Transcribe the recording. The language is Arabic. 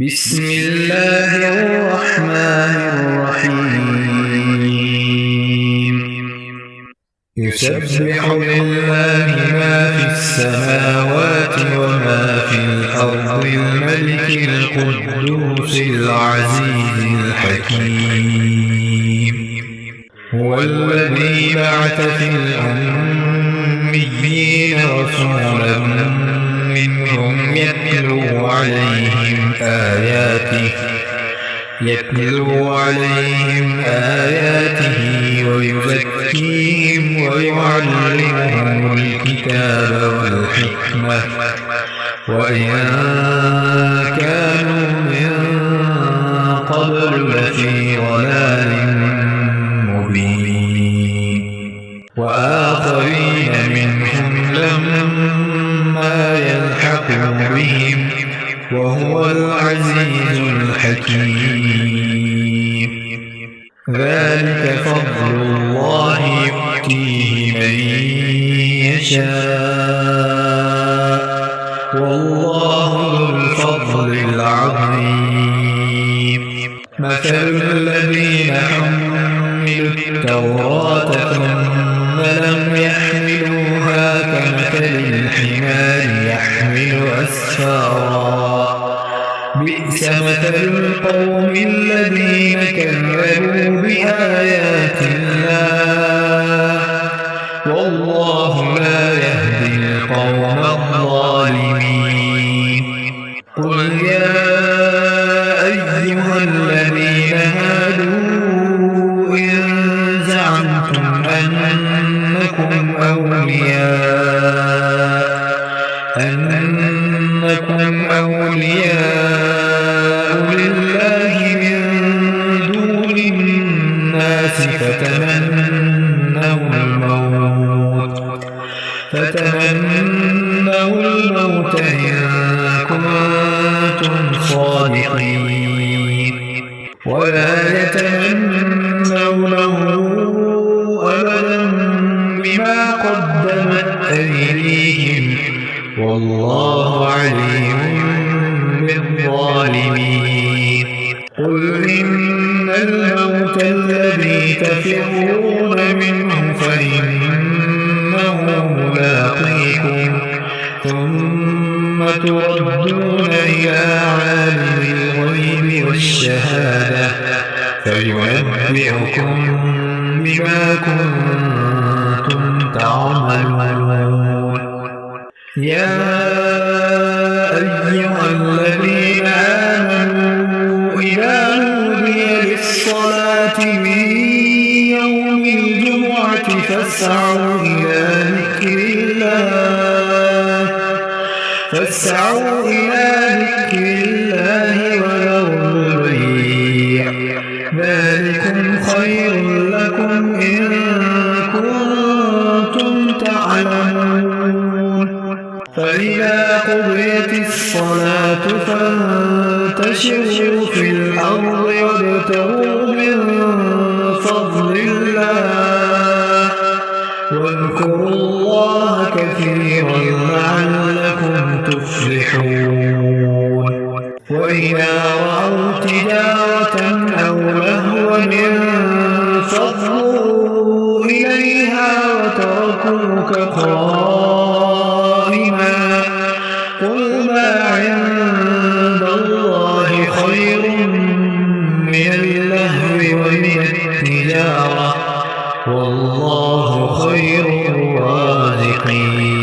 بسم الله الرحمن الرحيم يسبح لله ما في السماوات وما في الأرض الملك القدوس العزيز الحكيم هو الذي بعث في الأميين رسولا منهم يتلو عليهم آياته ويزكيهم ويعلمهم الكتاب والحكمة وإن كانوا من قبل لفي ضلال مبين وآخرين منهم لما يلحقوا بهم وهو العزيز الحكيم ذلك فضل الله يؤتيه من يشاء والله ذو الفضل العظيم مثل الذين حملوا التوراة ثم لم يحملوها كمثل الحمار يحمل أسفارا بئس مثل القوم الذين كذبوا بآيات الله والله لا يهدي القوم الظالمين قل يا أيها الذين هادوا إن زعمتم أنكم أولياء لله من دون الناس فتمنوا الموت إن كنتم صادقين ولا يتمنونه أبدا بما قدمت أيديهم والله عليم بالظالمين قل إن الموت الذي تفرون منه فإنه ملاقيكم ثم تردون إلى عالم الغيب والشهادة فينبئكم بما كنتم تعملون يا أيها الذين آمنوا إذا نودي للصلاة من يوم الجمعة فاسعوا إلى ذكر الله وذروا البيع ذلكم خير لكم إن كنتم تعلمون فإذا قضيت الصلاة فانتشروا في الأرض وابتغوا من فضل الله واذكروا الله كثيرا لعلكم تفلحون وإذا رأوا تجارة أو لهوا انفضوا إليها وتركوك قائما قل ما عند الله خير من اللهو ومن التجارة والله خير الرازقين